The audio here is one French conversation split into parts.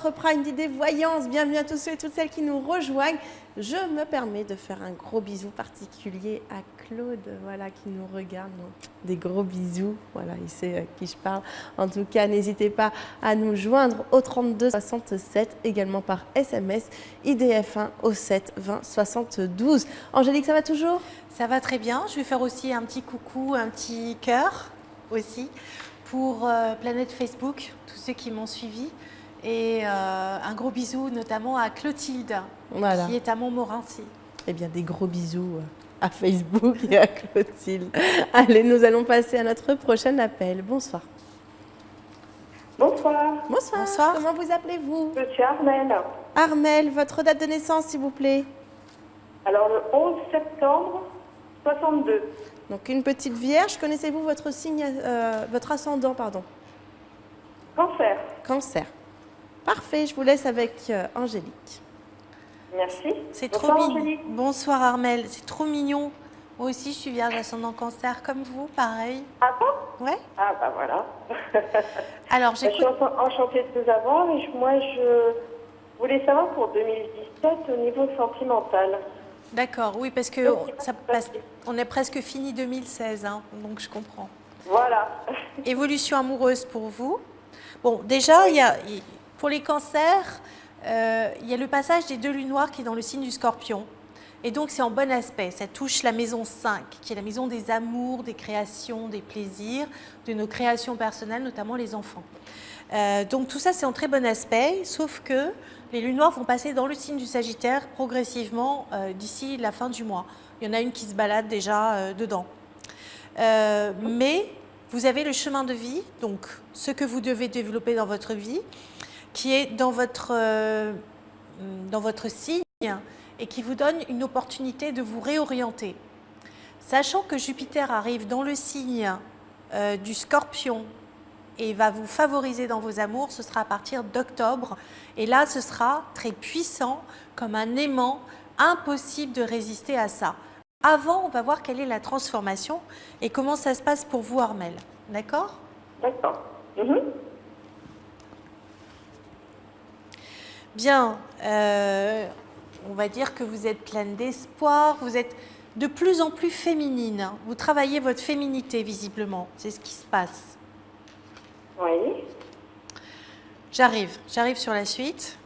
votre prime d'idées voyance. Bienvenue à tous ceux et toutes celles qui nous rejoignent. Je me permets de faire un gros bisou particulier à Claude, voilà, qui nous regarde. Des gros bisous, voilà, il sait à qui je parle. En tout cas, n'hésitez pas à nous joindre au 32 67, également par SMS, IDF1 au 7 20 72. Angélique, ça va toujours? Ça va très bien. Je vais faire aussi un petit coucou, un petit cœur aussi pour Planète Facebook, tous ceux qui m'ont suivi. Et un gros bisou notamment à Clotilde, Voilà. qui est à Montmorency. Eh bien, des gros bisous à Facebook et à Clotilde. Allez, nous allons passer à notre prochain appel. Bonsoir. Bonsoir. Bonsoir. Bonsoir. Comment vous appelez-vous? Je suis Armelle. Armelle, votre date de naissance, s'il vous plaît. Alors, le 11 septembre 62. Donc, une petite vierge. Connaissez-vous votre signe, votre ascendant, pardon? Cancer. Cancer. Parfait, je vous laisse avec Angélique. Merci. C'est Bonsoir, trop mignon. Angélique. Bonsoir Armelle, c'est trop mignon. Moi aussi, je suis vierge ascendant cancer comme vous, pareil. Ah bon? Ouais. Ah bah voilà. Alors, Je suis j'écoute. enchantée de vous avoir, mais moi je voulais savoir pour 2017 au niveau sentimental. D'accord, oui, parce que ça passe- on est presque fini 2016, hein, donc je comprends. Voilà. Évolution amoureuse pour vous. Bon, déjà, pour les cancers, il y a le passage des 2 lunes noires qui est dans le signe du Scorpion. Et donc, c'est en bon aspect. Ça touche la maison 5, qui est la maison des amours, des créations, des plaisirs, de nos créations personnelles, notamment les enfants. Donc, tout ça, c'est en très bon aspect, sauf que les lunes noires vont passer dans le signe du Sagittaire progressivement d'ici la fin du mois. Il y en a une qui se balade déjà dedans. Mais vous avez le chemin de vie, donc ce que vous devez développer dans votre vie, qui est dans votre signe et qui vous donne une opportunité de vous réorienter. Sachant que Jupiter arrive dans le signe du Scorpion et va vous favoriser dans vos amours, ce sera à partir d'octobre. Et là, ce sera très puissant, comme un aimant, impossible de résister à ça. Avant, on va voir quelle est la transformation et comment ça se passe pour vous, Armelle. D'accord? D'accord. Mhm. Bien, on va dire que vous êtes pleine d'espoir, vous êtes de plus en plus féminine. Vous travaillez votre féminité, visiblement. C'est ce qui se passe. Oui. J'arrive sur la suite.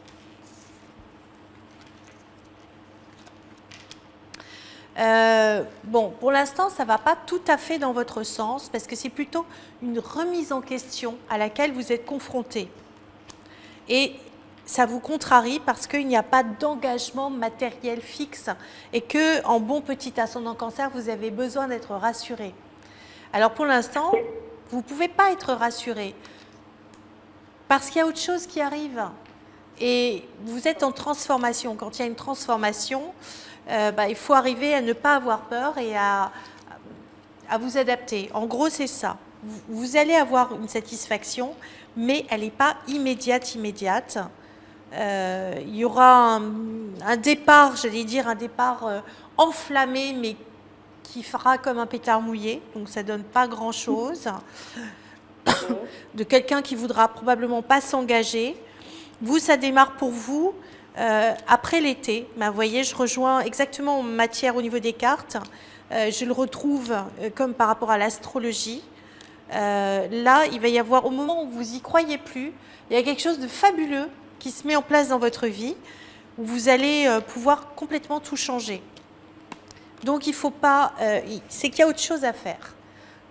Bon, pour l'instant, ça ne va pas tout à fait dans votre sens parce que c'est plutôt une remise en question à laquelle vous êtes confronté. Et ça vous contrarie parce qu'il n'y a pas d'engagement matériel fixe et que, en bon petit ascendant cancer, vous avez besoin d'être rassuré. Alors pour l'instant, vous ne pouvez pas être rassuré parce qu'il y a autre chose qui arrive. Et vous êtes en transformation. Quand il y a une transformation, il faut arriver à ne pas avoir peur et à vous adapter. En gros, c'est ça. Vous allez avoir une satisfaction, mais elle n'est pas immédiate. Il y aura un départ, j'allais dire, un départ enflammé, mais qui fera comme un pétard mouillé. Donc, ça ne donne pas grand-chose. De quelqu'un qui voudra probablement pas s'engager. Vous, ça démarre pour vous après l'été. Ben, vous voyez, je rejoins exactement en matière au niveau des cartes. Je le retrouve comme par rapport à l'astrologie. Là, il va y avoir, au moment où vous n'y croyez plus, il y a quelque chose de fabuleux qui se met en place dans votre vie, où vous allez pouvoir complètement tout changer. Donc, il ne faut pas... c'est qu'il y a autre chose à faire.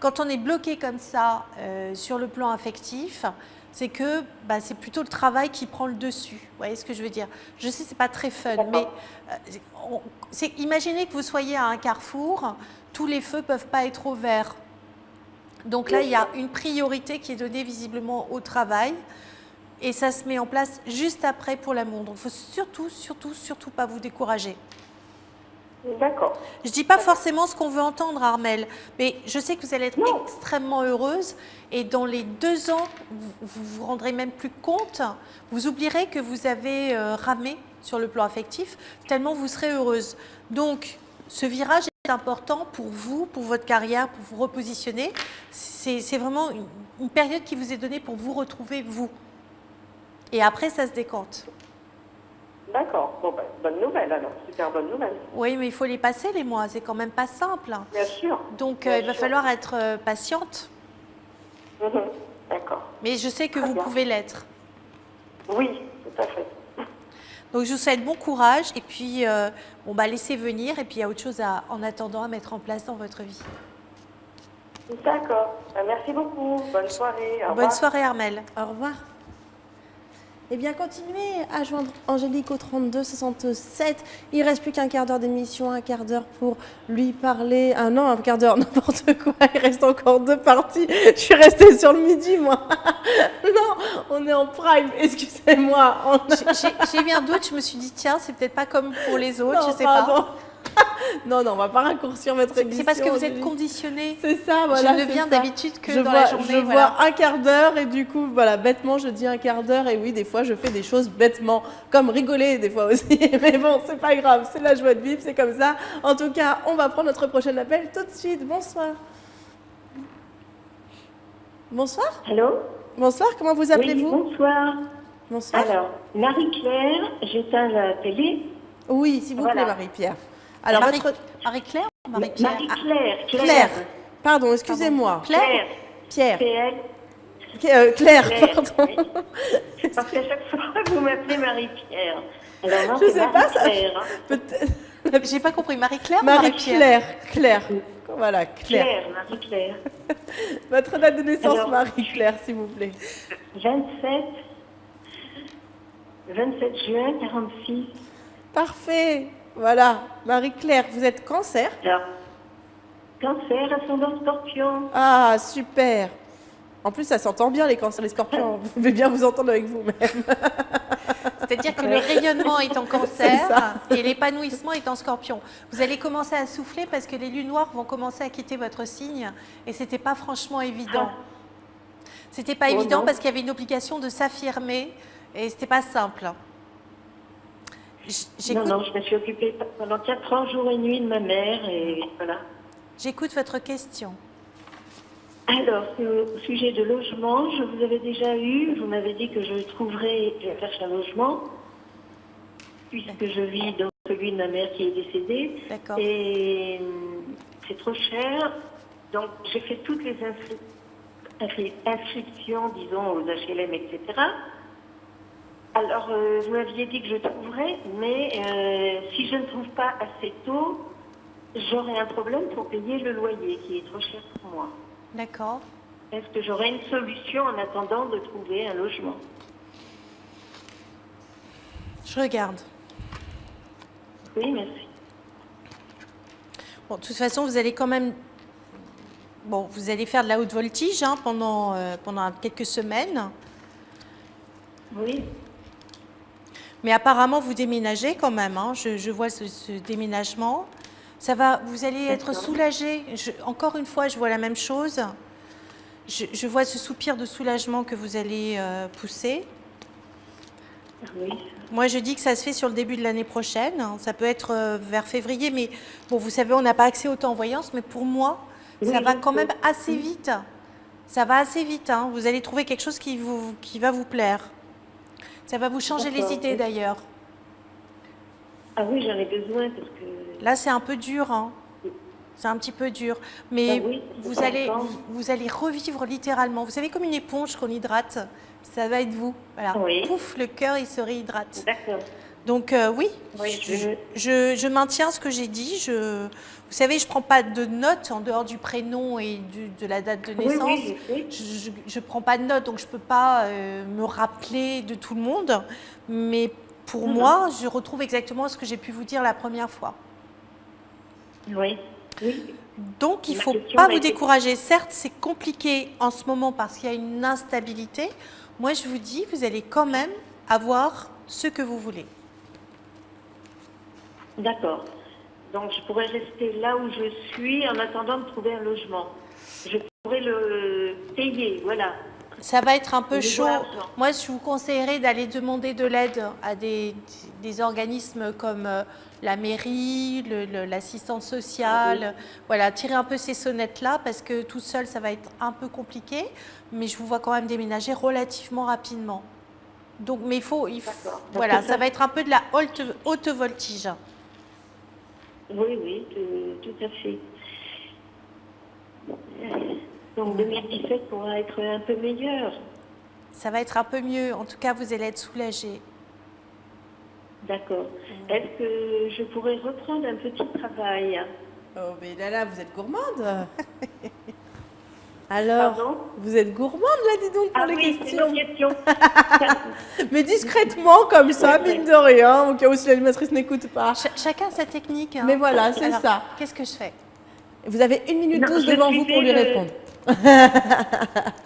Quand on est bloqué comme ça sur le plan affectif, c'est que c'est plutôt le travail qui prend le dessus. Vous voyez ce que je veux dire? Je sais, ce n'est pas très fun, mais imaginez que vous soyez à un carrefour, tous les feux ne peuvent pas être au vert. Donc là, il y a une priorité qui est donnée visiblement au travail et ça se met en place juste après pour l'amour. Donc il ne faut surtout pas vous décourager. D'accord. Je ne dis pas forcément ce qu'on veut entendre, Armelle, mais je sais que vous allez être extrêmement heureuse et dans les 2 ans, vous vous rendrez même plus compte, vous oublierez que vous avez ramé sur le plan affectif, tellement vous serez heureuse. Donc, ce virage est important pour vous, pour votre carrière, pour vous repositionner. C'est vraiment une période qui vous est donnée pour vous retrouver, vous. Et après, ça se décompte. D'accord. Bon, ben, bonne nouvelle alors. Super bonne nouvelle. Oui, mais il faut les passer les mois. C'est quand même pas simple. Bien sûr. Donc, Bien il va sûr. falloir être patiente. Mhm. D'accord. Mais je sais que Très vous bien. pouvez l'être. Oui, tout à fait. Donc, je vous souhaite bon courage. Et puis, bon, bah, laissez venir. Et puis, il y a autre chose en attendant à mettre en place dans votre vie. D'accord. Ben, merci beaucoup. Bonne soirée. Au Bonne revoir. soirée, Armelle. Au revoir. Eh bien, continuez à joindre Angélique au 32 67. Il reste plus qu'un quart d'heure d'émission, un quart d'heure pour lui parler. Ah non, un quart d'heure, n'importe quoi. Il reste encore 2 parties. Je suis restée sur le midi, moi. Non, on est en prime. Excusez-moi. J'ai eu un doute. Je me suis dit, tiens, c'est peut-être pas comme pour les autres. Non, je sais pardon. pas. Non, on va pas raccourcir votre émission. C'est parce que vous êtes Angélique. conditionné. C'est ça, voilà. Je ne c'est viens ça. d'habitude que je dans vois, la journée. Je voilà. vois un quart d'heure et du coup, voilà, bêtement, je dis un quart d'heure et oui, des fois, je fais des choses bêtement, comme rigoler des fois aussi. Mais bon, c'est pas grave, c'est la joie de vivre, c'est comme ça. En tout cas, on va prendre notre prochain appel tout de suite. Bonsoir. Bonsoir. Allô? Bonsoir, comment vous Oui, appelez-vous? bonsoir. Bonsoir. Alors, Marie-Claire, j'éteins la télé. Oui, s'il vous plaît, Voilà. Marie-Pierre. Alors, Marie-Claire ou Marie-Pierre? Marie-Claire, Claire. Pardon, excusez-moi. Claire? Pierre. PL. Claire, Claire, pardon. oui. Parce qu'à chaque fois, vous m'appelez Marie-Pierre. Alors, non, Je c'est sais pas, ça- Marie-Claire, hein. Peut-être. J'ai pas compris. Marie-Claire ou Marie-Pierre? Marie-Claire. Voilà, Claire. Claire, Marie-Claire. Votre date de naissance, Alors, Marie-Claire, s'il vous plaît. 27 juin 46. Parfait. Voilà, Marie-Claire, vous êtes cancer? Alors, cancer, ascendant scorpion. Ah, super. En plus, ça s'entend bien, les cancers, les scorpions. Vous pouvez bien vous entendre avec vous-même. C'est-à-dire que le rayonnement est en C'est cancer ça. et l'épanouissement est en scorpion. Vous allez commencer à souffler parce que les lunes noires vont commencer à quitter votre signe et c'était pas franchement évident. C'était pas Oh évident non. parce qu'il y avait une obligation de s'affirmer et c'était pas simple. Non, J'écoute non, je me suis occupée pendant 4 ans, jour et nuit, de ma mère, et voilà. j'écoute votre question. Alors, au sujet de logement, je vous avais déjà eu, vous m'avez dit que je trouverais, je cherche un logement, puisque je vis dans celui de ma mère qui est décédée, D'accord. et c'est trop cher, donc j'ai fait toutes les inscriptions, disons, aux HLM, etc. Alors, vous m'aviez dit que je trouverais, mais si je ne trouve pas assez tôt, j'aurai un problème pour payer le loyer, qui est trop cher pour moi. D'accord. Est-ce que j'aurai une solution en attendant de trouver un logement? Je regarde. Oui, merci. Bon, de toute façon, vous allez quand même. Bon, vous allez faire de la haute voltige hein, pendant quelques semaines. Oui, Mais apparemment, vous déménagez quand même. Hein. Je vois ce déménagement. Ça va, vous allez être D'accord. soulagé. Encore une fois, je vois la même chose. Je vois ce soupir de soulagement que vous allez pousser. oui. Moi, je dis que ça se fait sur le début de l'année prochaine. Ça peut être vers février, mais bon, vous savez, on n'a pas accès au temps en voyance, mais pour moi, ça Oui, va je quand même sais. assez vite. Ça va assez vite. Hein. Vous allez trouver quelque chose qui va vous plaire. Ça va vous changer les D'accord. idées d'ailleurs. Ah oui, j'en ai besoin parce que... Là, c'est un peu dur. Hein. C'est un petit peu dur. Mais Ah oui, vous, c'est allez, important. vous allez revivre littéralement. Vous savez, comme une éponge qu'on hydrate. Ça va être vous. Voilà. Oui. Pouf, le cœur, il se réhydrate. D'accord. Donc oui, Oui, je maintiens ce que j'ai dit. Vous savez, je ne prends pas de notes en dehors du prénom et de la date de Oui, naissance. oui, je sais. Je ne prends pas de notes, donc je ne peux pas me rappeler de tout le monde. Mais pour moi, je retrouve exactement ce que j'ai pu vous dire la première fois. Oui, oui. Donc, il ne Ma faut question pas a vous été- décourager. Certes, c'est compliqué en ce moment parce qu'il y a une instabilité. Moi, je vous dis, vous allez quand même avoir ce que vous voulez. D'accord. Donc, je pourrais rester là où je suis en attendant de trouver un logement. Je pourrais le payer, voilà. Ça va être un peu Au niveau chaud. argent. Moi, je vous conseillerais d'aller demander de l'aide à des organismes comme la mairie, l'assistante sociale. Voilà, tirer un peu ces sonnettes-là parce que tout seul, ça va être un peu compliqué. Mais je vous vois quand même déménager relativement rapidement. Donc, mais D'accord. voilà, Parce que ça va être un peu de la haute voltige. Oui, oui, tout à fait. Donc 2017 pourra être un peu meilleur. Ça va être un peu mieux. En tout cas, vous allez être soulagé. D'accord. Est-ce que je pourrais reprendre un petit travail? Oh, mais là, vous êtes gourmande. Alors, Pardon? vous êtes gourmande, là, dis donc, pour Ah les oui, c'est questions. une question. Mais discrètement, comme ça, Oui, oui. mine de rien, au cas où si l'animatrice n'écoute pas. Chacun sa technique. Hein. Mais voilà, c'est Alors, ça. Qu'est-ce que je fais? Vous avez 1 minute Non, 12 je devant vous suivais pour lui le- répondre.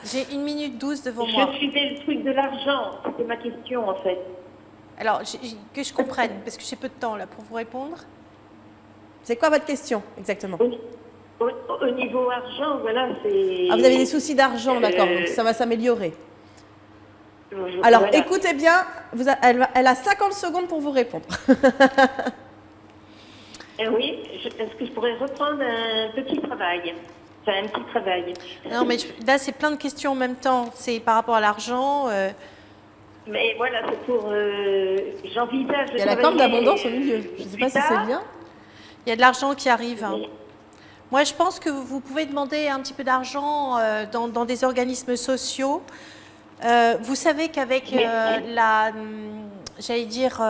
J'ai 1 minute 12 devant moi. Je suivais le truc de l'argent. C'était ma question, en fait. Alors, que je comprenne, parce que j'ai peu de temps là pour vous répondre. C'est quoi votre question, exactement? Au niveau argent, voilà, c'est... Ah, vous avez des soucis d'argent, d'accord, Euh, donc ça va s'améliorer. Alors, voilà. écoutez bien, elle a 50 secondes pour vous répondre. Oui, est-ce que je pourrais reprendre un petit travail? Enfin, un petit travail. Non, mais là, c'est plein de questions en même temps. C'est par rapport à l'argent. Mais voilà, c'est pour... j'envisage de Il y a la corne travailler, d'abondance au milieu. Je ne sais plus pas si c'est tard. bien. Il y a de l'argent qui arrive. Hein. Mais- Moi, je pense que vous pouvez demander un petit peu d'argent dans des organismes sociaux. Vous savez qu'avec j'allais dire,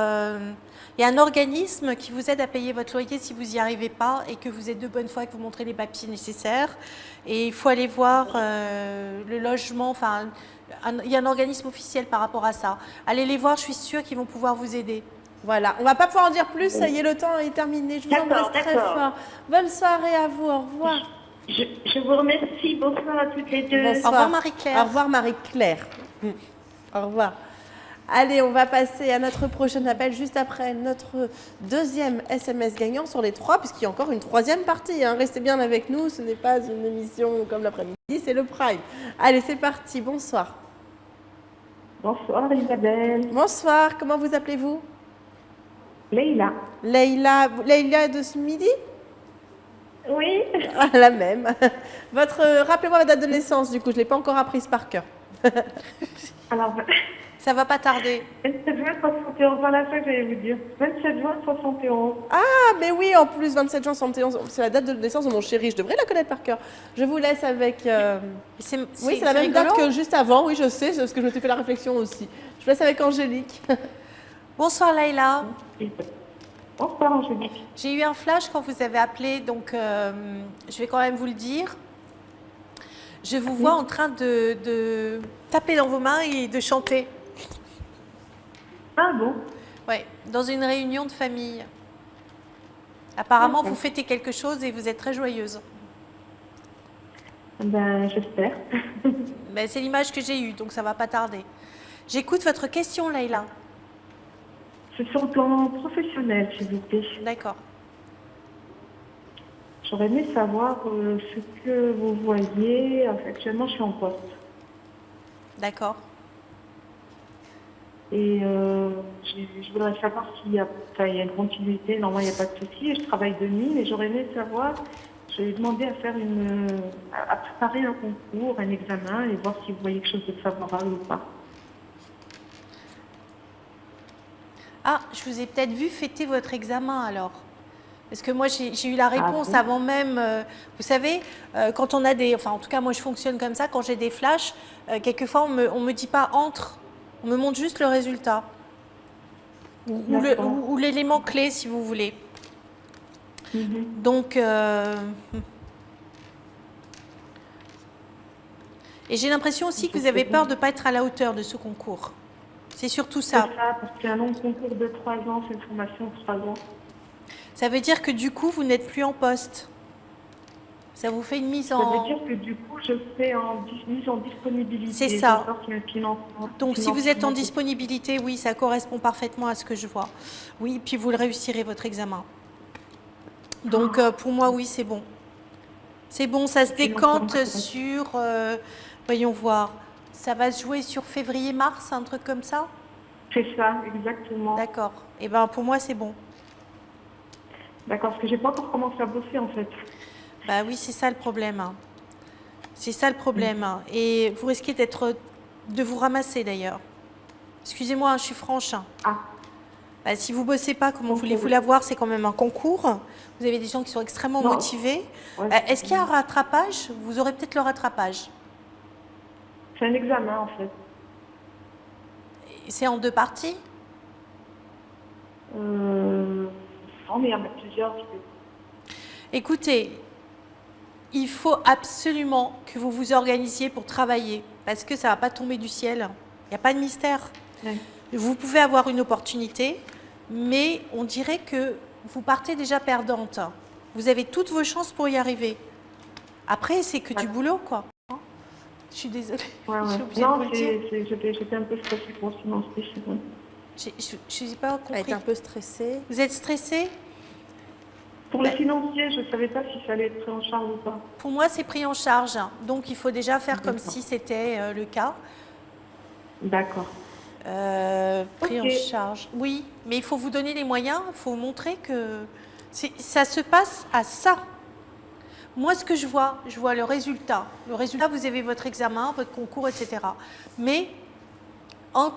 il y a un organisme qui vous aide à payer votre loyer si vous n'y arrivez pas et que vous êtes de bonne foi et que vous montrez les papiers nécessaires. Et il faut aller voir le logement, enfin, il y a un organisme officiel par rapport à ça. Allez les voir, je suis sûre qu'ils vont pouvoir vous aider. Voilà, on va pas pouvoir en dire plus, ça y est, le temps est terminé. Je vous D'accord, embrasse très d'accord. fort. Bonne soirée à vous, au revoir. Je vous remercie. Bonsoir à toutes les deux. Bonsoir. Au revoir, Marie-Claire. Au revoir, Marie-Claire. Au revoir. Allez, on va passer à notre prochain appel juste après notre deuxième SMS gagnant sur les 3, puisqu'il y a encore une troisième partie. Hein. Restez bien avec nous, ce n'est pas une émission comme l'après-midi, c'est le Prime. Allez, c'est parti, bonsoir. Bonsoir Isabelle. Bonsoir, comment vous appelez-vous? Leïla. Leïla de ce midi? Oui. Ah, la même. Rappelez-moi votre date de naissance, du coup, je ne l'ai pas encore apprise par cœur. Alors, Ça va pas tarder. 27 juin 71, voilà ça que j'allais vous dire. 27 juin 71. Ah, mais oui, en plus, 27 juin 71, c'est la date de naissance de mon chéri, je devrais la connaître par cœur. Je vous laisse avec... Oui, c'est la même rigolo. date que juste avant, oui, je sais, c'est parce que je me suis fait la réflexion aussi. Je vous laisse avec Angélique. Bonsoir, Laïla. Bonsoir Angélique. J'ai eu un flash quand vous avez appelé, donc je vais quand même vous le dire. Je vous vois en train de taper dans vos mains et de chanter. Ah bon? Oui, dans une réunion de famille. Apparemment, D'accord. vous fêtez quelque chose et vous êtes très joyeuse. Ben, j'espère. Ben, c'est l'image que j'ai eue, donc ça va pas tarder. J'écoute votre question, Laïla. C'est sur le plan professionnel, s'il vous plaît. D'accord. J'aurais aimé savoir ce que vous voyez. Enfin, actuellement, je suis en poste. D'accord. Et je voudrais savoir s'il y a, il y a une continuité. Normalement, il n'y a pas de souci. Je travaille de nuit, mais j'aurais aimé savoir. J'ai demandé à faire à préparer un concours, un examen, et voir si vous voyez quelque chose de favorable ou pas. Ah, je vous ai peut-être vu fêter votre examen alors. Parce que moi, j'ai eu la réponse bon avant même. Vous savez, quand on a des... Enfin, en tout cas, moi, je fonctionne comme ça. Quand j'ai des flashs, quelquefois, on me dit pas « entre ». On me montre juste le résultat. Ou l'élément clé, si vous voulez. Donc... Et j'ai l'impression aussi que vous avez peur de ne pas être à la hauteur de ce concours. C'est surtout ça. C'est ça, parce qu'il y a un long concours de 3 ans, c'est une formation de 3 ans. Ça veut dire que du coup, vous n'êtes plus en poste. Ça vous fait une mise Ça en... veut dire que du coup, je fais mise en disponibilité. C'est ça. D'accord, qu'il y a un financement. Donc, si vous êtes en Financement. disponibilité, oui, ça correspond parfaitement à ce que je vois. Oui, puis vous le réussirez, votre examen. Donc, pour moi, oui, c'est bon. C'est bon, ça se décante sur... voyons voir. Ça va se jouer sur février-mars, un truc comme ça? C'est ça, exactement. D'accord. Et ben pour moi, c'est bon. D'accord, parce que j'ai pas encore commencé à bosser, en fait. Bah oui, c'est ça le problème. Hein. C'est ça le problème. Hein. Et vous risquez de vous ramasser, d'ailleurs. Excusez-moi, hein, je suis franche. Ah, Bah, si vous bossez pas, comment voulez-vous l'avoir? C'est quand même un concours. Vous avez des gens qui sont extrêmement Non. motivés. ouais, Est-ce qu'il y a un rattrapage? Vous aurez peut-être le rattrapage. c'est un examen, en fait. C'est en 2 parties? Non, mais il y en a plusieurs. Écoutez, il faut absolument que vous vous organisiez pour travailler parce que ça ne va pas tomber du ciel. Il n'y a pas de mystère. Ouais. Vous pouvez avoir une opportunité, mais on dirait que vous partez déjà perdante. Vous avez toutes vos chances pour y arriver. Après, c'est que du boulot, quoi. Je suis désolée. Ouais, Je suis ouais. obligée de vous Non, le dire. j'étais un peu stressée pour le financier, c'est vrai. Je n'ai pas Elle est compris. un peu stressée. Vous êtes stressée? Pour le financier, je ne savais pas si ça allait être pris en charge ou pas. Pour moi, c'est pris en charge. Donc, il faut déjà faire comme D'accord. si c'était le cas. D'accord. Pris Ok. en charge. Oui, mais il faut vous donner les moyens. Il faut montrer que ça se passe à ça. Moi, ce que je vois le résultat. Le résultat, vous avez votre examen, votre concours, etc. Mais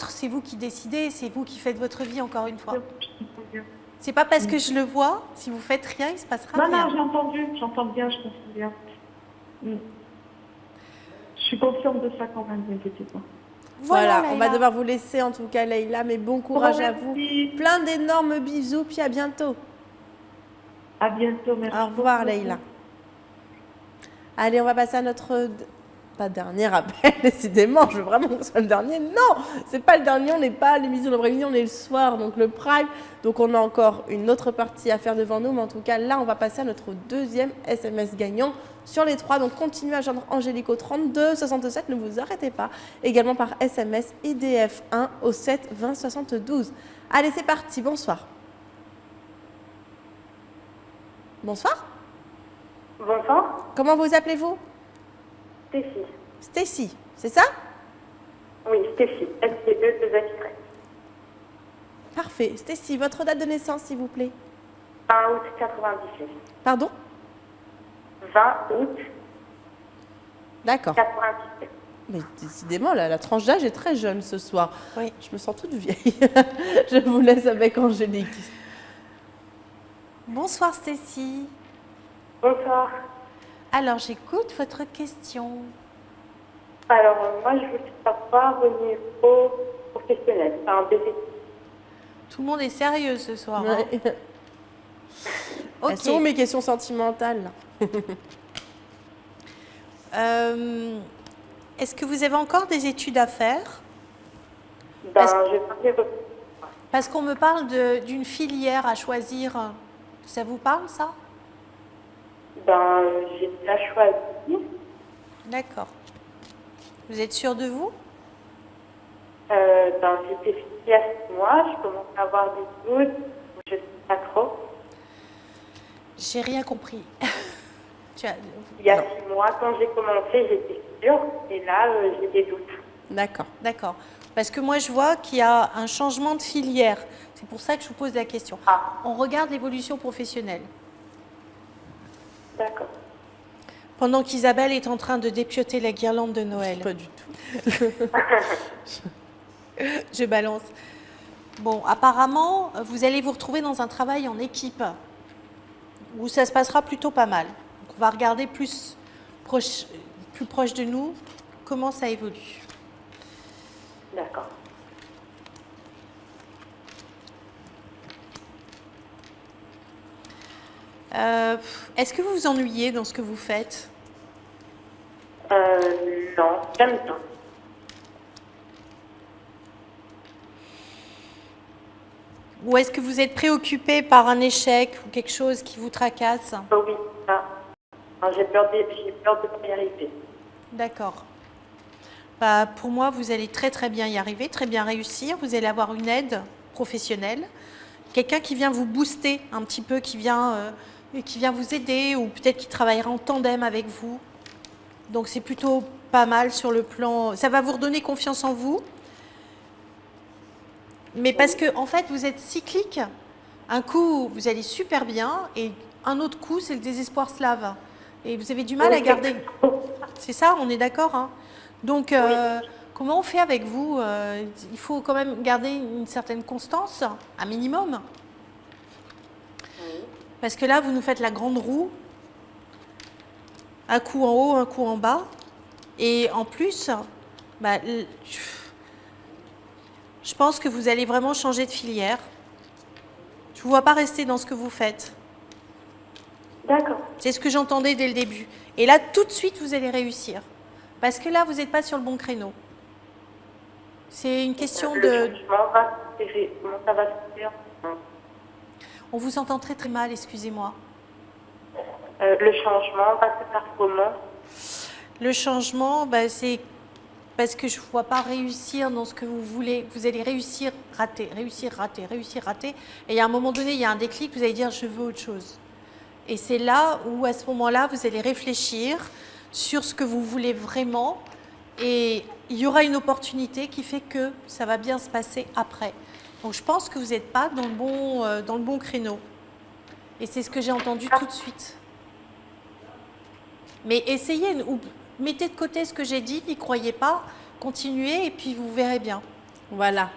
c'est vous qui décidez, c'est vous qui faites votre vie, encore une fois. Je comprends bien. C'est pas parce que je le vois, si vous faites rien, il se passera Non, rien. non, j'entends bien, je comprends bien. Mm. Je suis consciente de ça quand même, ne vous inquiétez pas. Voilà, on va Leïla. devoir vous laisser en tout cas, Leïla, mais bon courage à vous. Merci. Plein d'énormes bisous, puis à bientôt. À bientôt, merci. Au revoir, beaucoup. Leïla. Allez, on va passer à notre... Pas dernier appel, décidément, je veux vraiment que ce soit le dernier. Non, c'est pas le dernier, on n'est pas à l'émission de l'après-midi, on est le soir, donc le prime. Donc on a encore une autre partie à faire devant nous, mais en tout cas, là, on va passer à notre deuxième SMS gagnant sur les 3. Donc continuez à joindre Angélique au 32 67, ne vous arrêtez pas. Également par SMS IDF 1 au 7 20 72. Allez, c'est parti, bonsoir. Bonsoir, Bonsoir, comment vous appelez-vous? Stéphie. Stacy, c'est ça? Oui, Stéphie. S-T-E-2-S-Y. Parfait. Stacy, votre date de naissance, s'il vous plaît. 20 août 98. Pardon? 20 août D'accord. 97. Mais décidément, la tranche d'âge est très jeune ce soir. Oui. Je me sens toute vieille. Je vous laisse avec Angélique. Bonsoir Stécie. Bonsoir. Alors j'écoute votre question. Alors, moi, je voulais savoir au niveau professionnel. C'est un bébé. Tout le monde est sérieux ce soir. Hein. Ouais. Ok. Elles sont où mes questions sentimentales là? Est-ce que vous avez encore des études à faire? Ben, Est-ce- je vais parler Parce qu'on me parle d'une filière à choisir. Ça vous parle ça? Ben, j'ai déjà choisi. D'accord. Vous êtes sûr de vous? Ben, j'étais fixée à 6 mois. Je commence à avoir des doutes. Je ne sais pas trop. J'ai rien compris. Il y a Non. 6 mois, quand j'ai commencé, j'étais sûre. Et là, j'ai des doutes. D'accord. D'accord. Parce que moi, je vois qu'il y a un changement de filière. C'est pour ça que je vous pose la question. Ah. On regarde l'évolution professionnelle. D'accord. Pendant qu'Isabelle est en train de dépioter la guirlande de Noël. Pas du tout. Je balance. Bon, apparemment, vous allez vous retrouver dans un travail en équipe où ça se passera plutôt pas mal. Donc, on va regarder plus proche de nous comment ça évolue. D'accord. Est-ce que vous vous ennuyez dans ce que vous faites? Non, j'aime bien. Ou est-ce que vous êtes préoccupé par un échec ou quelque chose qui vous tracasse? Oh oui, ça. J'ai peur de pas y arriver. D'accord. Bah, pour moi, vous allez très très bien y arriver, très bien réussir. Vous allez avoir une aide professionnelle, quelqu'un qui vient vous booster un petit peu, qui vient vous aider, ou peut-être qui travaillera en tandem avec vous. Donc c'est plutôt pas mal sur le plan. Ça va vous redonner confiance en vous. Mais parce que en fait, vous êtes cyclique. Un coup, vous allez super bien, et un autre coup, c'est le désespoir slave. Et vous avez du mal à garder. C'est ça, on est d'accord, hein? Donc, Comment on fait avec vous? Il faut quand même garder une certaine constance, un minimum. Parce que là, vous nous faites la grande roue. Un coup en haut, un coup en bas. Et en plus, bah, je pense que vous allez vraiment changer de filière. Je ne vous vois pas rester dans ce que vous faites. D'accord. C'est ce que j'entendais dès le début. Et là, tout de suite, vous allez réussir. Parce que là, vous n'êtes pas sur le bon créneau. C'est une question Le de... changement va se faire. Comment ça va se faire? On vous entend très très mal, excusez-moi. Le changement va se faire comment? Le changement, bah, c'est parce que je ne vois pas réussir dans ce que vous voulez. Vous allez réussir, rater, réussir, rater, réussir, rater. Et à un moment donné, il y a un déclic, vous allez dire « je veux autre chose ». Et c'est là où, à ce moment-là, vous allez réfléchir sur ce que vous voulez vraiment. Et il y aura une opportunité qui fait que ça va bien se passer après. Donc, je pense que vous n'êtes pas dans le bon créneau. Et c'est ce que j'ai entendu tout de suite. Mais essayez, ou mettez de côté ce que j'ai dit, n'y croyez pas, continuez et puis vous verrez bien. Voilà.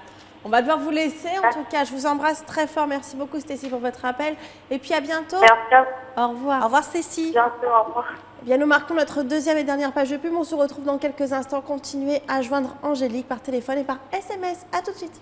On va devoir vous laisser. En tout cas, je vous embrasse très fort. Merci beaucoup, Stécie, pour votre appel. Et puis, à bientôt. Merci à vous. Au revoir. Au revoir Cécile. Bientôt, au revoir. Eh bien, nous marquons notre deuxième et dernière page de pub. On se retrouve dans quelques instants. Continuez à joindre Angélique par téléphone et par SMS. À tout de suite.